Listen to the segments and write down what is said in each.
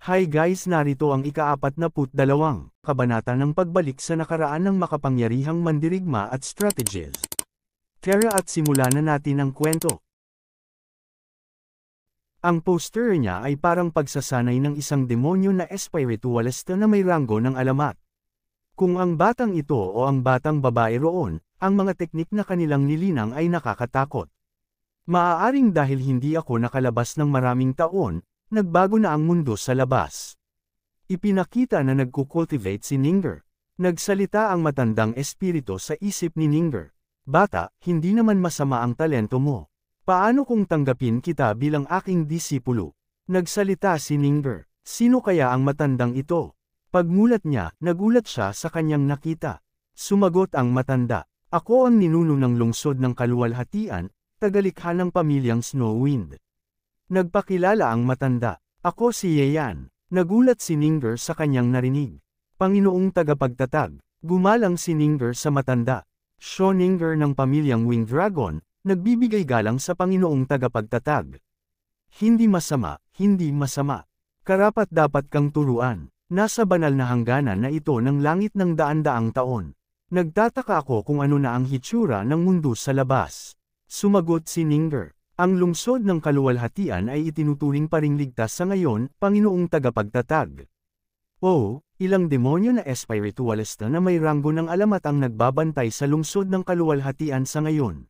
Hi guys, narito ang ika-42 kabanata ng pagbalik sa nakaraan ng makapangyarihang mandirigma at strategies. Tara at simulan na natin ang kwento. Ang poster niya ay parang pagsasanay ng isang demonyo na espiritualista na may ranggo ng alamat. Kung ang batang ito o ang batang babae roon, ang mga teknik na kanilang nilinang ay nakakatakot. Maaaring dahil hindi ako nakalabas ng maraming taon, nagbago na ang mundo sa labas. Ipinakita na nagkukultivate si Ninger. Nagsalita ang matandang espiritu sa isip ni Ninger. Bata, hindi naman masama ang talento mo. Paano kung tanggapin kita bilang aking disipulo? Nagsalita si Ninger. Sino kaya ang matandang ito? Pagmulat niya, nagulat siya sa kanyang nakita. Sumagot ang matanda. Ako ang ninuno ng lungsod ng kaluwalhatian, tagalikha ng pamilyang Snowwind. Nagpakilala ang matanda. Ako si Yeyan. Nagulat si Ninger sa kanyang narinig. Panginoong tagapagtatag. Gumalang si Ninger sa matanda. Siya Ninger ng pamilyang Winged Dragon, nagbibigay galang sa Panginoong tagapagtatag. Hindi masama, hindi masama. Karapat-dapat kang turuan. Nasa banal na hangganan na ito ng langit ng daan-daang taon. Nagtataka ako kung ano na ang hitsura ng mundo sa labas. Sumagot si Ninger. Ang lungsod ng kaluwalhatian ay itinuturing pa ring ligtas sa ngayon, Panginoong tagapagtatag. Oo, ilang demonyo na espiritualista na may ranggo ng alamat ang nagbabantay sa lungsod ng kaluwalhatian sa ngayon.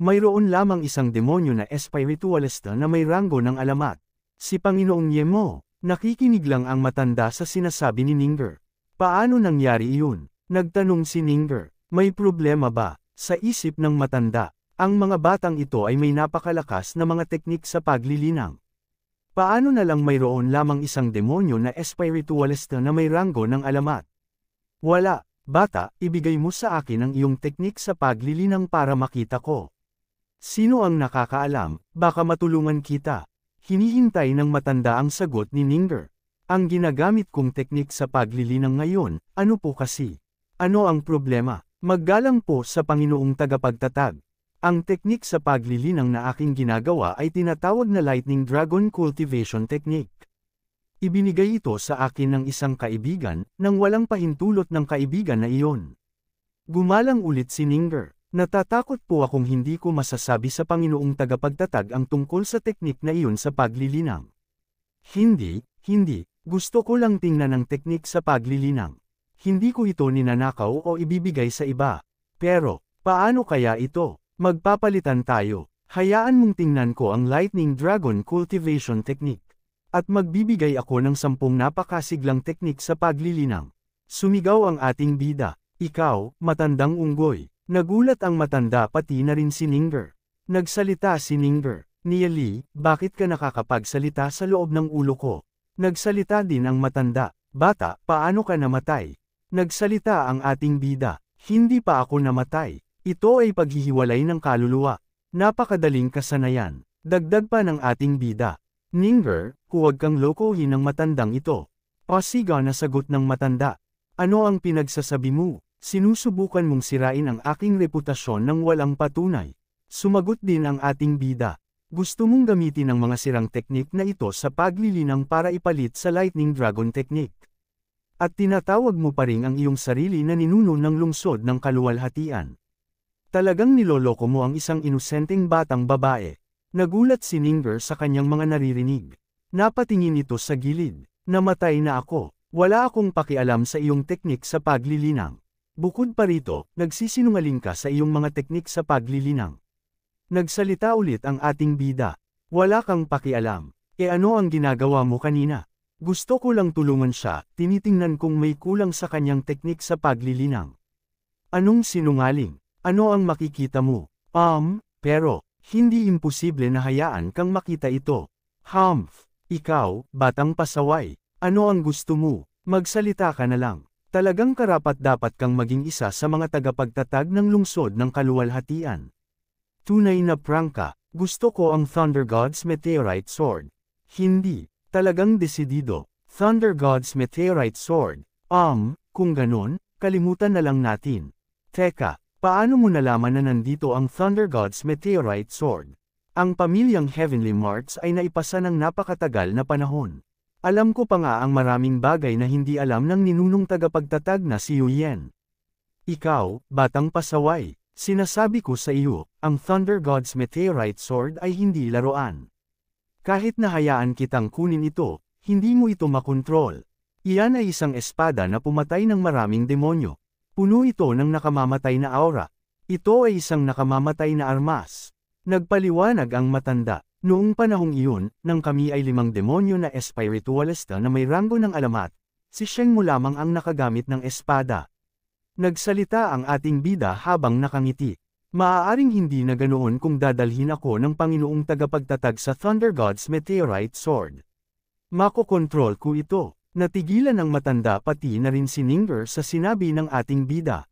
Mayroon lamang isang demonyo na espiritualista na may ranggo ng alamat. Si Panginoong Yemo. Nakikinig lang ang matanda sa sinasabi ni Ninger. Paano nangyari iyon? Nagtanong si Ninger. May problema ba? Sa isip ng matanda. Ang mga batang ito ay may napakalakas na mga teknik sa paglilinang. Paano na lang mayroon lamang isang demonyo na espiritualista na may ranggo ng alamat? Wala, bata, ibigay mo sa akin ang iyong teknik sa paglilinang para makita ko. Sino ang nakakaalam, baka matulungan kita. Hinihintay ng matanda ang sagot ni Ninger. Ang ginagamit kong teknik sa paglilinang ngayon, ano po kasi? Ano ang problema? Maggalang po sa Panginoong tagapagtatag. Ang teknik sa paglilinang na aking ginagawa ay tinatawag na Lightning Dragon Cultivation Technique. Ibinigay ito sa akin ng isang kaibigan, nang walang pahintulot ng kaibigan na iyon. Gumalang ulit si Ninger. Natatakot po akong hindi ko masasabi sa Panginoong tagapagtatag ang tungkol sa teknik na iyon sa paglilinang. Hindi. Gusto ko lang tingnan ang teknik sa paglilinang. Hindi ko ito ninanakaw o ibibigay sa iba. Pero, paano kaya ito? Magpapalitan tayo. Hayaan mong tingnan ko ang Lightning Dragon Cultivation Technique. At magbibigay ako ng 10 napakasiglang teknik sa paglilinang. Sumigaw ang ating bida. Ikaw, matandang unggoy. Nagulat ang matanda pati na rin si Ninger. Nagsalita si Ninger. Niali, bakit ka nakakapagsalita sa loob ng ulo ko? Nagsalita din ang matanda. Bata, paano ka namatay? Nagsalita ang ating bida. Hindi pa ako namatay. Ito ay paghihiwalay ng kaluluwa. Napakadaling kasanayan. Dagdag pa ng ating bida. Ninger, huwag kang lokohin ng matandang ito. Pasiga na sagot ng matanda. Ano ang pinagsasabi mo? Sinusubukan mong sirain ang aking reputasyon ng walang patunay. Sumagot din ang ating bida. Gusto mong gamitin ang mga sirang teknik na ito sa paglilinang para ipalit sa Lightning Dragon Technique. At tinatawag mo pa rin ang iyong sarili na ninuno ng lungsod ng kaluwalhatian. Talagang niloloko mo ang isang inosenteng batang babae. Nagulat si Ninger sa kanyang mga naririnig. Napatingin ito sa gilid. Namatay na ako. Wala akong pakialam sa iyong teknik sa paglilinang. Bukod pa rito, nagsisinungaling ka sa iyong mga teknik sa paglilinang. Nagsalita ulit ang ating bida. Wala kang pakialam. Ano ang ginagawa mo kanina? Gusto ko lang tulungan siya, tinitingnan kung may kulang sa kanyang teknik sa paglilinang. Anong sinungaling? Ano ang makikita mo? Pero, hindi imposible na hayaan kang makita ito. Ikaw, batang pasaway. Ano ang gusto mo? Magsalita ka na lang. Talagang karapat-dapat kang maging isa sa mga tagapagtatag ng lungsod ng kaluwalhatian. Tunay na prangka, gusto ko ang Thunder God's Meteorite Sword. Hindi, talagang desidido. Thunder God's Meteorite Sword. Kung ganon, kalimutan na lang natin. Teka, paano mo nalaman na nandito ang Thunder God's Meteorite Sword? Ang pamilyang Heavenly Marks ay naipasa ng napakatagal na panahon. Alam ko pa nga ang maraming bagay na hindi alam ng ninunong tagapagtatag na si Yuyen. Ikaw, batang pasaway, sinasabi ko sa iyo, ang Thunder God's Meteorite Sword ay hindi laruan. Kahit nahayaan kitang kunin ito, hindi mo ito makontrol. Iyan ay isang espada na pumatay ng maraming demonyo. Puno ito ng nakamamatay na aura. Ito ay isang nakamamatay na armas. Nagpaliwanag ang matanda. Noong panahong iyon, nang kami ay 5 demonyo na espiritualista na may ranggo ng alamat, si Sheng Mu lamang ang nakagamit ng espada. Nagsalita ang ating bida habang nakangiti. Maaaring hindi na ganoon kung dadalhin ako ng Panginoong tagapagtatag sa Thunder God's Meteorite Sword. Makokontrol ko ito. Natigilan ang matanda pati na rin si Ninger sa sinabi ng ating bida.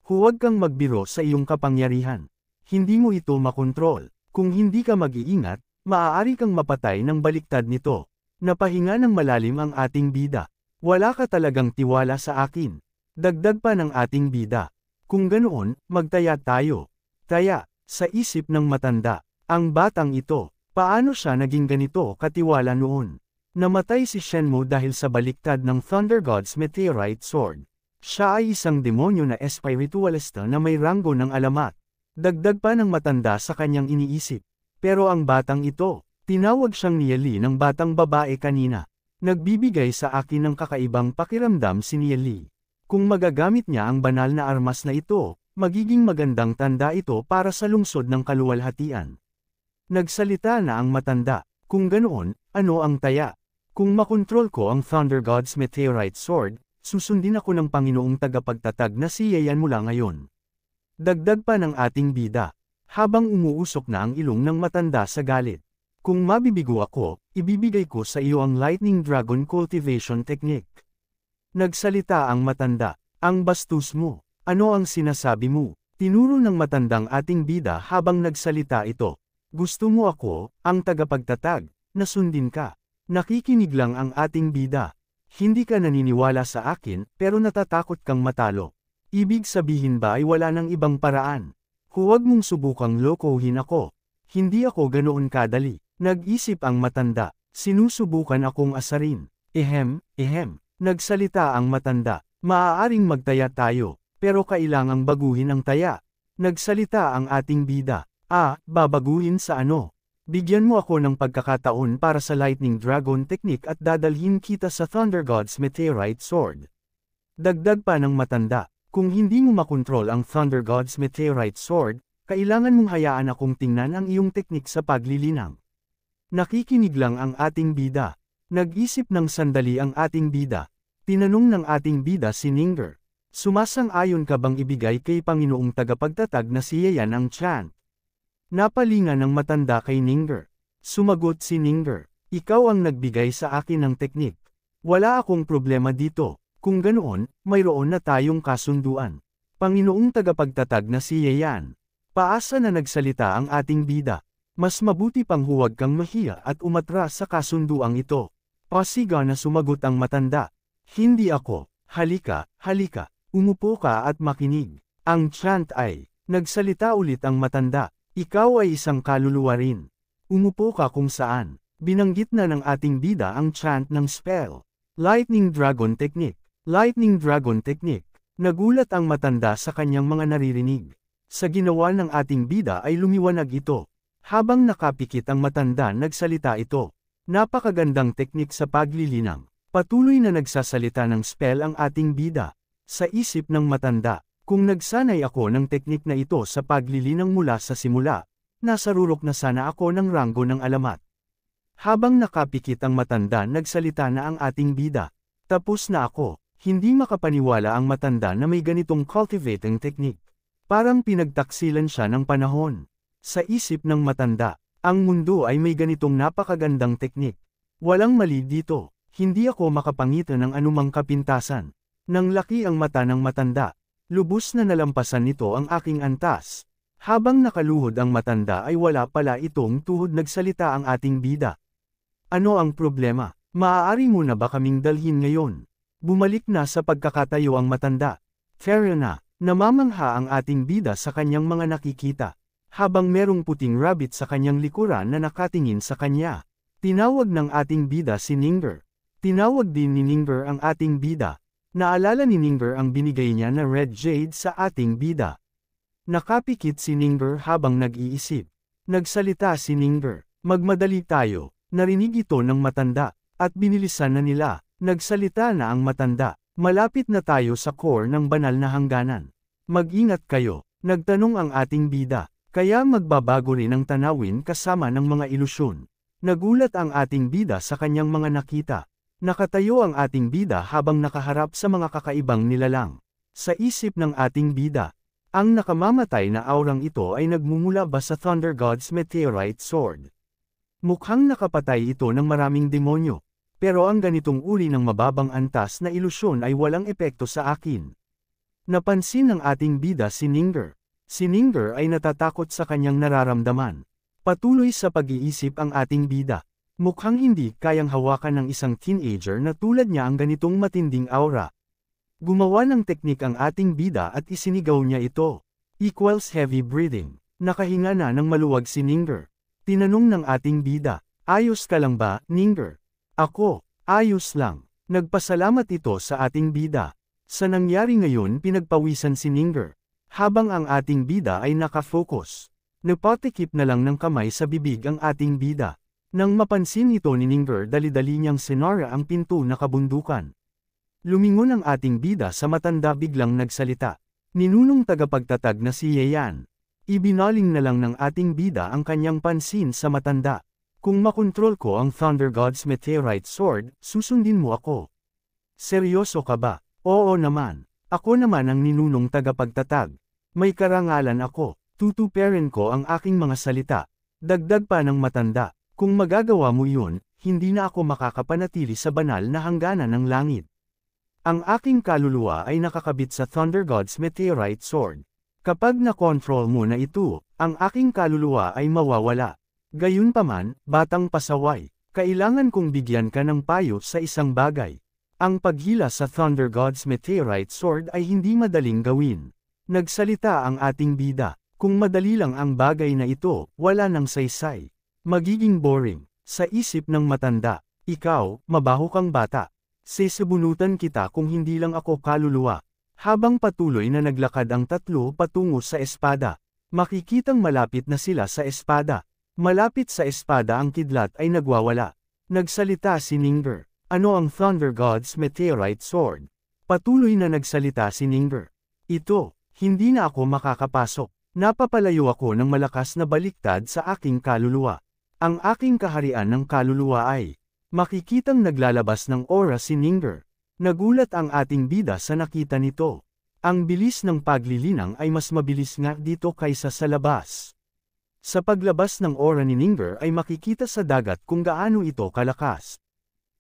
Huwag kang magbiro sa iyong kapangyarihan. Hindi mo ito makontrol. Kung hindi ka mag-iingat, maaari kang mapatay ng baliktad nito. Napahinga ng malalim ang ating bida. Wala ka talagang tiwala sa akin. Dagdag pa ng ating bida. Kung ganoon, magtaya tayo. Taya, sa isip ng matanda, ang batang ito, paano siya naging ganito katiwala noon? Namatay si Shenmue dahil sa baliktad ng Thunder God's Meteorite Sword. Siya ay isang demonyo na espiritualista na may ranggo ng alamat. Dagdag pa ng matanda sa kanyang iniisip. Pero ang batang ito, tinawag siyang Nieli ng batang babae kanina. Nagbibigay sa akin ng kakaibang pakiramdam si Nieli. Kung magagamit niya ang banal na armas na ito, magiging magandang tanda ito para sa lungsod ng kaluwalhatian. Nagsalita na ang matanda. Kung ganoon, ano ang taya? Kung makontrol ko ang Thunder God's Meteorite Sword, susundin ako ng Panginoong tagapagtatag na si Yayan mula ngayon. Dagdag pa ng ating bida, habang umuusok na ang ilong ng matanda sa galit. Kung mabibigo ako, ibibigay ko sa iyo ang Lightning Dragon Cultivation Technique. Nagsalita ang matanda, ang bastos mo, ano ang sinasabi mo? Tinuro ng matandang ating bida habang nagsalita ito. Gusto mo ako, ang tagapagtatag, na sundin ka. Nakikinig lang ang ating bida. Hindi ka naniniwala sa akin, pero natatakot kang matalo. Ibig sabihin ba ay wala ng ibang paraan? Huwag mong subukang lokohin ako. Hindi ako ganoon kadali. Nag-isip ang matanda. Sinusubukan akong asarin. Ehem. Nagsalita ang matanda. Maaaring magtaya tayo, pero kailangang baguhin ang taya. Nagsalita ang ating bida. Babaguhin sa ano? Bigyan mo ako ng pagkakataon para sa Lightning Dragon Technique at dadalhin kita sa Thunder God's Meteorite Sword. Dagdag pa ng matanda. Kung hindi mo makontrol ang Thunder God's Meteorite Sword, kailangan mong hayaan akong tingnan ang iyong teknik sa paglilinang. Nakikinig lang ang ating bida. Nag-isip ng sandali ang ating bida. Tinanong ng ating bida si Ninger. Sumasang-ayon ka bang ibigay kay Panginoong tagapagtatag na si Yayan ang chant? Napalingan ng matanda kay Ninger. Sumagot si Ninger. Ikaw ang nagbigay sa akin ng teknik. Wala akong problema dito. Kung ganoon, mayroon na tayong kasunduan. Panginoong tagapagtatag na si Yayan. Paasa na nagsalita ang ating bida. Mas mabuti pang huwag kang mahiya at umatras sa kasunduang ito. Pasiga na sumagot ang matanda. Hindi ako. Halika. Umupo ka at makinig. Ang chant ay, nagsalita ulit ang matanda. Ikaw ay isang kaluluwa rin. Umupo ka kung saan. Binanggit na ng ating bida ang chant ng spell. Lightning Dragon Technique. Lightning Dragon Technique. Nagulat ang matanda sa kanyang mga naririnig. Sa ginawa ng ating bida ay lumiwanag ito. Habang nakapikit ang matanda nagsalita ito. Napakagandang teknik sa paglilinang. Patuloy na nagsasalita ng spell ang ating bida. Sa isip ng matanda, kung nagsanay ako ng teknik na ito sa paglilinang mula sa simula, nasarurok na sana ako ng ranggo ng alamat. Habang nakapikit ang matanda nagsalita na ang ating bida. Tapos na ako. Hindi makapaniwala ang matanda na may ganitong cultivating technique. Parang pinagtaksilan siya ng panahon. Sa isip ng matanda, ang mundo ay may ganitong napakagandang teknik. Walang mali dito, hindi ako makapangitan ng anumang kapintasan. Nang laki ang mata ng matanda, lubos na nalampasan nito ang aking antas. Habang nakaluhod ang matanda ay wala pala itong tuhod nagsalita ang ating bida. Ano ang problema? Maaari mo na ba kaming dalhin ngayon? Bumalik na sa pagkakatayo ang matanda. Fair na, namamangha ang ating bida sa kanyang mga nakikita. Habang merong puting rabbit sa kanyang likuran na nakatingin sa kanya. Tinawag ng ating bida si Ninger. Tinawag din ni Ningber ang ating bida. Naalala ni Ningber ang binigay niya na red jade sa ating bida. Nakapikit si Ningber habang nag-iisip. Nagsalita si Ningber, magmadali tayo, narinig ito ng matanda, at binilisan na nila. Nagsalita na ang matanda, malapit na tayo sa core ng banal na hangganan. Mag-ingat kayo, nagtanong ang ating bida, kaya magbabago rin ang tanawin kasama ng mga ilusyon. Nagulat ang ating bida sa kanyang mga nakita. Nakatayo ang ating bida habang nakaharap sa mga kakaibang nilalang. Sa isip ng ating bida, ang nakamamatay na aurang ito ay nagmumula ba sa Thunder God's Meteorite Sword? Mukhang nakapatay ito ng maraming demonyo, pero ang ganitong uri ng mababang antas na ilusyon ay walang epekto sa akin. Napansin ng ating bida si Ningber. Si Ningber ay natatakot sa kanyang nararamdaman. Patuloy sa pag-iisip ang ating bida. Mukhang hindi kayang hawakan ng isang teenager na tulad niya ang ganitong matinding aura. Gumawa ng teknik ang ating bida at isinigaw niya ito. Equals heavy breathing. Nakahinga na ng maluwag si Ningber. Tinanong ng ating bida, ayos ka lang ba, Ningber? Ako, ayos lang. Nagpasalamat ito sa ating bida. Sa nangyari ngayon pinagpawisan si Ningber. Habang ang ating bida ay nakafocus. Napatikip na lang ng kamay sa bibig ang ating bida. Nang mapansin ito ni Ningber dali-dali niyang sinara ang pinto na kabundukan. Lumingon ang ating bida sa matanda biglang nagsalita. Ninunong tagapagtatag na si Yeyan. Ibinaling na lang ng ating bida ang kanyang pansin sa matanda. Kung makontrol ko ang Thunder God's Meteorite Sword, susundin mo ako. Seryoso ka ba? Oo naman. Ako naman ang ninunong tagapagtatag. May karangalan ako. Tutuperin ko ang aking mga salita. Dagdag pa ng matanda. Kung magagawa mo yun, hindi na ako makakapanatili sa banal na hangganan ng langit. Ang aking kaluluwa ay nakakabit sa Thunder God's Meteorite Sword. Kapag na-control mo na ito, ang aking kaluluwa ay mawawala. Gayunpaman, batang pasaway, kailangan kong bigyan ka ng payo sa isang bagay. Ang paghila sa Thunder God's Meteorite Sword ay hindi madaling gawin. Nagsalita ang ating bida, kung madali lang ang bagay na ito, wala nang saysay. Magiging boring, sa isip ng matanda, ikaw, mabaho kang bata. Sesebunutan kita kung hindi lang ako kaluluwa. Habang patuloy na naglakad ang tatlo patungo sa espada, makikitang malapit na sila sa espada. Malapit sa espada ang kidlat ay nagwawala. Nagsalita si Ningber, ano ang Thunder God's Meteorite Sword? Patuloy na nagsalita si Ningber. Ito, hindi na ako makakapasok. Napapalayo ako ng malakas na baliktad sa aking kaluluwa. Ang aking kaharian ng kaluluwa ay, makikitang naglalabas ng aura si Ningber. Nagulat ang ating bida sa nakita nito. Ang bilis ng paglilinang ay mas mabilis nga dito kaysa sa labas. Sa paglabas ng aura ni Ningber ay makikita sa dagat kung gaano ito kalakas.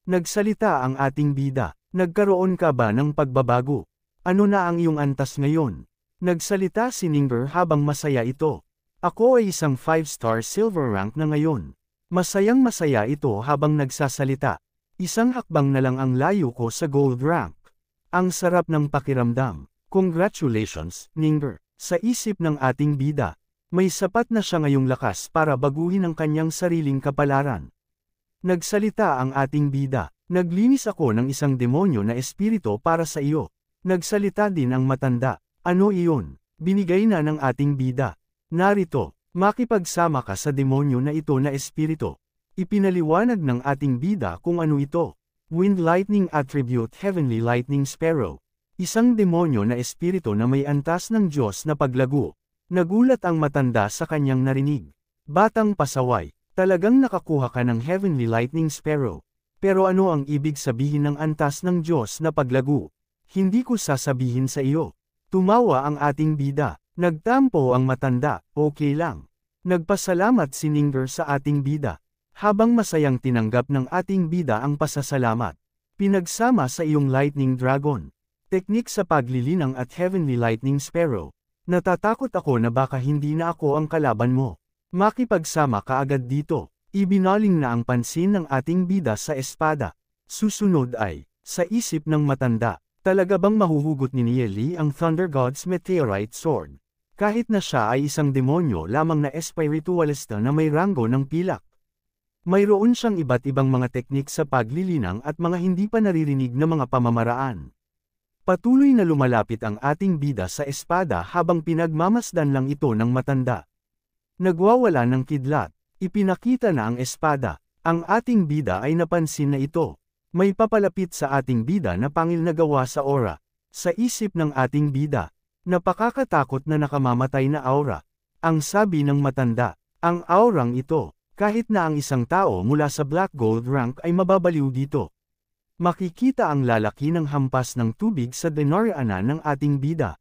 Nagsalita ang ating bida, nagkaroon ka ba ng pagbabago? Ano na ang iyong antas ngayon? Nagsalita si Ningber habang masaya ito. Ako ay isang 5-star silver rank na ngayon. Masayang masaya ito habang nagsasalita. Isang hakbang na lang ang layo ko sa gold rank. Ang sarap ng pakiramdam. Congratulations, Ningber. Sa isip ng ating bida, may sapat na siya ngayong lakas para baguhin ang kanyang sariling kapalaran. Nagsalita ang ating bida, naglinis ako ng isang demonyo na espiritu para sa iyo. Nagsalita din ang matanda, ano iyon? Binigay na ng ating bida. Narito, makipagsama ka sa demonyo na ito na espiritu. Ipinaliwanag ng ating bida kung ano ito. Wind Lightning Attribute Heavenly Lightning Sparrow. Isang demonyo na espiritu na may antas ng Diyos na paglago. Nagulat ang matanda sa kanyang narinig. Batang pasaway, talagang nakakuha ka ng Heavenly Lightning Sparrow. Pero ano ang ibig sabihin ng antas ng Diyos na paglago? Hindi ko sasabihin sa iyo. Tumawa ang ating bida. Nagtampo ang matanda, okay lang. Nagpasalamat si Ningber sa ating bida. Habang masayang tinanggap ng ating bida ang pasasalamat. Pinagsama sa iyong Lightning Dragon. Teknik sa paglilinang at Heavenly Lightning Sparrow. Natatakot ako na baka hindi na ako ang kalaban mo. Makipagsama ka agad dito. Ibinaling na ang pansin ng ating bida sa espada. Susunod ay, sa isip ng matanda, talaga bang mahuhugot ni Nieli ang Thunder God's Meteorite Sword? Kahit na siya ay isang demonyo lamang na espiritualista na may ranggo ng pilak. Mayroon siyang iba't ibang mga teknik sa paglilinang at mga hindi pa naririnig na mga pamamaraan. Patuloy na lumalapit ang ating bida sa espada habang pinagmamasdan lang ito ng matanda. Nagwawala ng kidlat. Ipinakita na ang espada. Ang ating bida ay napansin na ito. May papalapit sa ating bida na pangil na gawa sa aura. Sa isip ng ating bida. Napakakatakot na nakamamatay na aura. Ang sabi ng matanda, ang aurang ito, kahit na ang isang tao mula sa Black Gold rank ay mababaliw dito. Makikita ang lalaki ng hampas ng tubig sa denaryanan ng ating bida.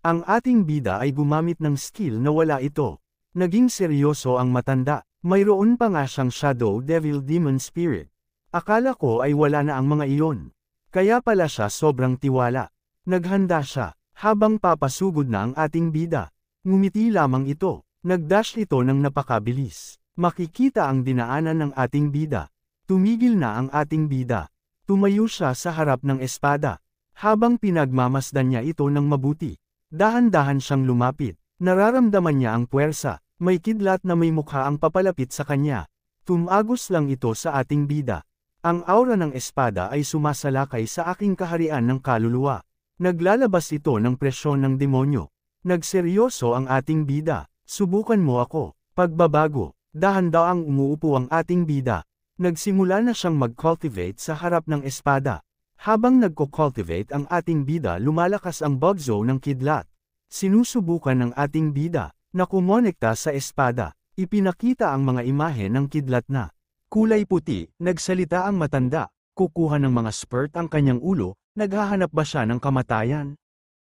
Ang ating bida ay gumamit ng skill na wala ito. Naging seryoso ang matanda. Mayroon pa nga siyang Shadow Devil Demon Spirit. Akala ko ay wala na ang mga iyon. Kaya pala siya sobrang tiwala. Naghanda siya, habang papasugod na ang ating bida. Ngumiti lamang ito. Nagdash ito ng napakabilis. Makikita ang dinaanan ng ating bida. Tumigil na ang ating bida. Tumayo siya sa harap ng espada. Habang pinagmamasdan niya ito ng mabuti. Dahan-dahan siyang lumapit. Nararamdaman niya ang puwersa. May kidlat na may mukha ang papalapit sa kanya. Tumagos lang ito sa ating bida. Ang aura ng espada ay sumasalakay sa aking kaharian ng kaluluwa. Naglalabas ito ng presyon ng demonyo. Nagseryoso ang ating bida. Subukan mo ako. Pagbabago. Dahan-daang umuupo ang ating bida. Nagsimula na siyang mag-cultivate sa harap ng espada. Habang nagko-cultivate ang ating bida, lumalakas ang bugzo ng kidlat. Sinusubukan ng ating bida na kumonekta sa espada. Ipinakita ang mga imahe ng kidlat na kulay puti. Nagsalita ang matanda. Kukuha ng mga spurt ang kanyang ulo. Naghahanap ba siya ng kamatayan?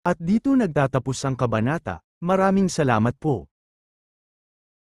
At dito nagtatapos ang kabanata. Maraming salamat po.